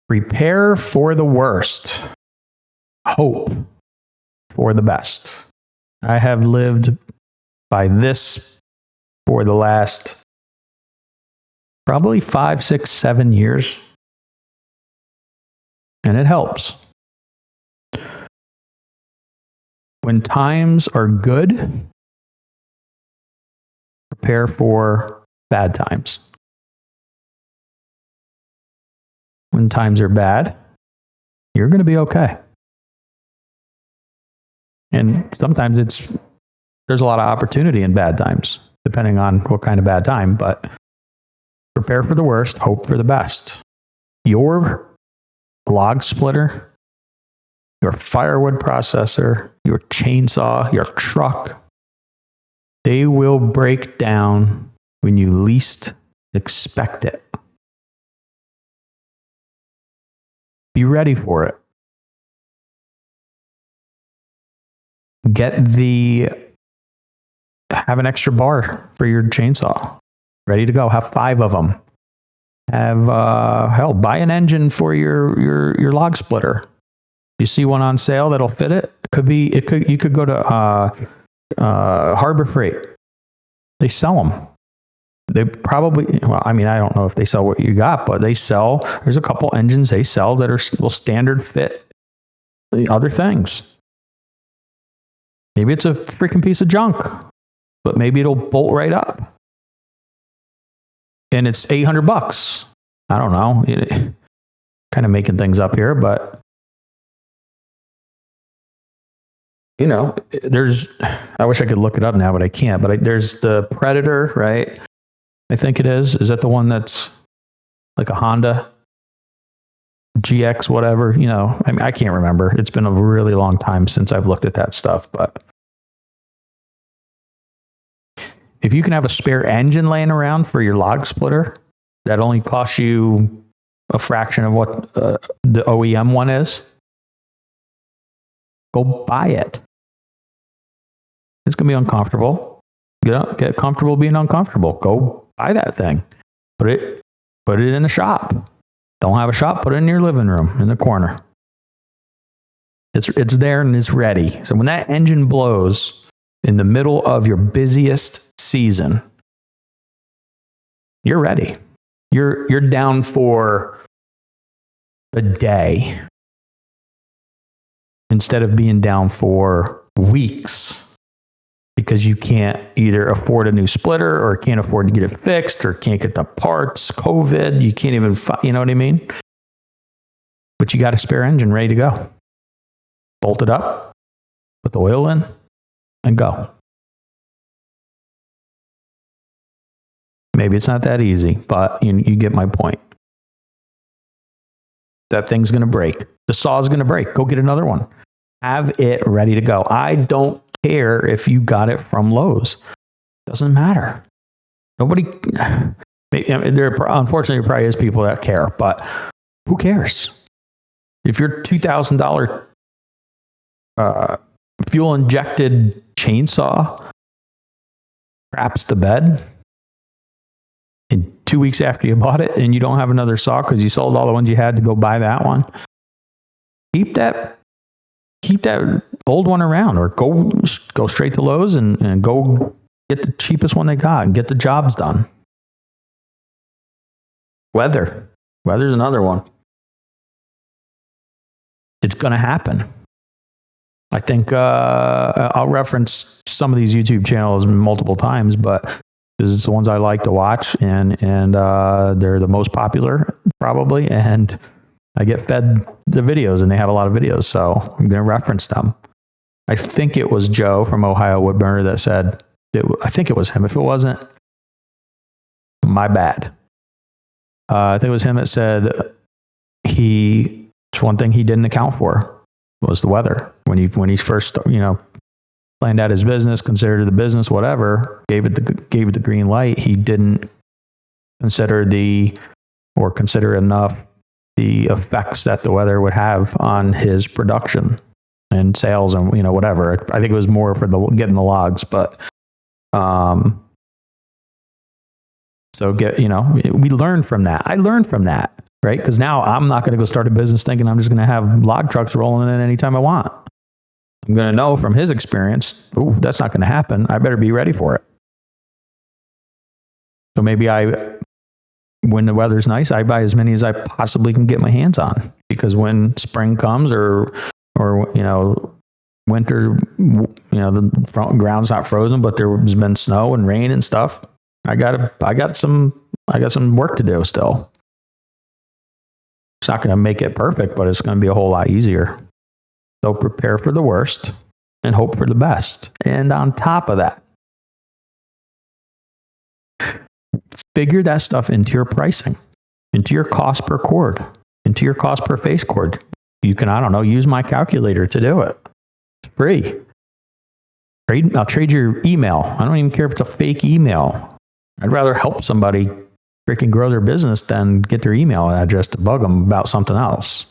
Prepare for the worst. Hope for the best. I have lived by this for the last probably 5, 6, 7 years. And it helps. When times are good, prepare for bad times. When times are bad, you're going to be okay. And sometimes there's a lot of opportunity in bad times, depending on what kind of bad time, but prepare for the worst, hope for the best. Your log splitter, your firewood processor, your chainsaw, your truck, they will break down when you least expect it. Be ready for it. Have an extra bar for your chainsaw. Ready to go. Have 5 of them. Buy an engine for your log splitter. You see one on sale that'll fit it? You could go to Harbor Freight. They sell them. They probably, I don't know if they sell what you got, but there's a couple engines they sell that will standard fit other things. Maybe it's a freaking piece of junk, but maybe it'll bolt right up. And it's $800. I don't know. Kind of making things up here, but I wish I could look it up now, but I can't. But there's the Predator, right? I think it is. Is that the one that's like a Honda GX, whatever? I can't remember. It's been a really long time since I've looked at that stuff. But if you can have a spare engine laying around for your log splitter, that only costs you a fraction of what the OEM one is, go buy it. It's going to be uncomfortable. Get comfortable being uncomfortable. Go buy that thing. Put it in the shop. Don't have a shop, put it in your living room in the corner. It's there and it's ready. So when that engine blows in the middle of your busiest season, you're ready. You're down for a day instead of being down for weeks. Because you can't either afford a new splitter or can't afford to get it fixed or can't get the parts, COVID, you can't even, you know what I mean? But you got a spare engine ready to go. Bolt it up, put the oil in, and go. Maybe it's not that easy, but you get my point. That thing's going to break. The saw is going to break. Go get another one. Have it ready to go. I don't care if you got it from Lowe's. Doesn't matter. Nobody, unfortunately, there probably is people that care, but who cares? If your $2,000 fuel injected chainsaw craps the bed, and 2 weeks after you bought it and you don't have another saw because you sold all the ones you had to go buy that one, keep that old one around, or go straight to Lowe's and go get the cheapest one they got and get the jobs done. Weather's another one. It's going to happen. I think I'll reference some of these YouTube channels multiple times, but this is the ones I like to watch, and they're the most popular probably, and I get fed the videos, and they have a lot of videos, so I'm going to reference them. I think it was Joe from Ohio Woodburner that said, I think it was him. If it wasn't, my bad. I think it was him that said it's one thing he didn't account for was the weather. When he first, planned out his business, considered the business, whatever, gave it the green light, he didn't consider enough the effects that the weather would have on his production and sales and, whatever. I think it was more for getting the logs, but, we learned from that. I learned from that. right? Because now I'm not going to go start a business thinking I'm just going to have log trucks rolling in anytime I want. I'm going to know from his experience, ooh, that's not going to happen. I better be ready for it. So maybe when the weather's nice, I buy as many as I possibly can get my hands on. Because when spring comes or winter, the ground's not frozen, but there's been snow and rain and stuff. I got some work to do still. It's not going to make it perfect, but it's going to be a whole lot easier. So prepare for the worst and hope for the best. And on top of that, figure that stuff into your pricing, into your cost per cord, into your cost per face cord. You can, use my calculator to do it. It's free. I'll trade your email. I don't even care if it's a fake email. I'd rather help somebody freaking grow their business than get their email address to bug them about something else.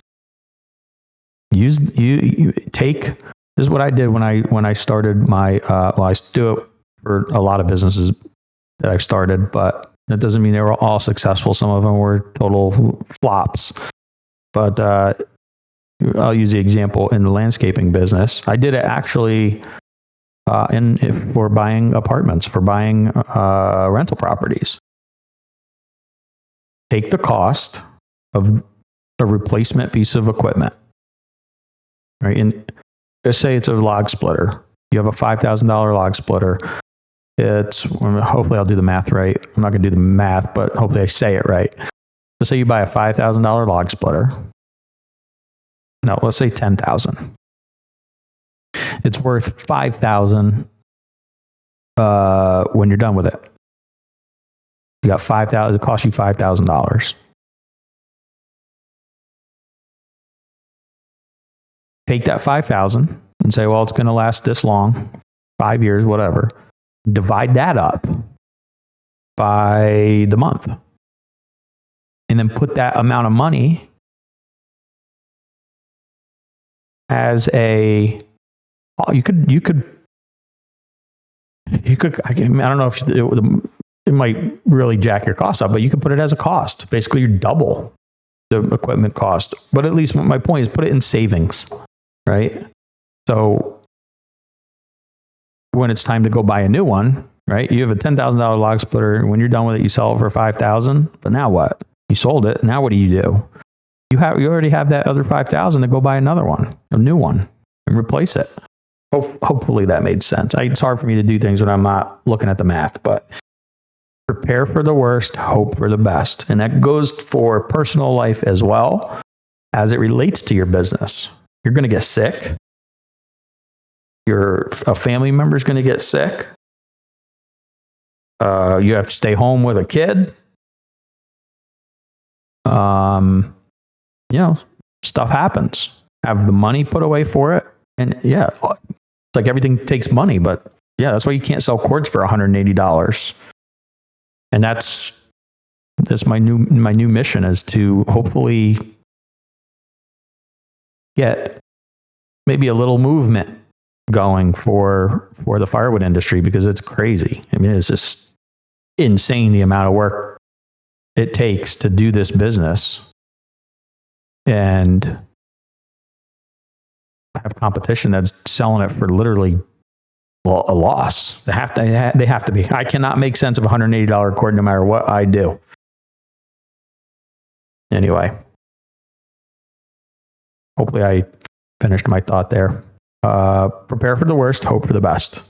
This is what I did when I started my, I do it for a lot of businesses that I've started, but that doesn't mean they were all successful. Some of them were total flops. But I'll use the example in the landscaping business. I did it actually for buying apartments, for buying rental properties. Take the cost of a replacement piece of equipment, right? And let's say it's a log splitter. You have a $5,000 log splitter. Hopefully I'll do the math right. I'm not going to do the math, but hopefully I say it right. Let's say you buy a $5,000 log splitter. No, let's say $10,000. It's worth $5,000 when you're done with it. You got $5,000. It costs you $5,000. Take that $5,000 and say, well, it's going to last this long, 5 years, whatever. Divide that up by the month, and then put that amount of money as I don't know if it might really jack your cost up, but you could put it as a cost. Basically, you double the equipment cost. But at least my point is put it in savings, right? So when it's time to go buy a new one, right? You have a $10,000 log splitter. When you're done with it, you sell it for $5,000. But now what? You sold it. Now what do? You already have that other $5,000 to go buy another one, a new one, and replace it. Hopefully that made sense. It's hard for me to do things when I'm not looking at the math, but prepare for the worst, hope for the best. And that goes for personal life as well as it relates to your business. You're going to get sick. A family member is going to get sick. You have to stay home with a kid. Stuff happens. Have the money put away for it. And yeah, it's like everything takes money, but yeah, that's why you can't sell cords for $180. And that's my new mission is to hopefully get maybe a little movement going for the firewood industry, because it's crazy. I mean, it's just insane the amount of work it takes to do this business, and have competition that's selling it for literally a loss. They have to be. I cannot make sense of a $180 cord no matter what I do. Anyway, hopefully I finished my thought there. Prepare for the worst, hope for the best.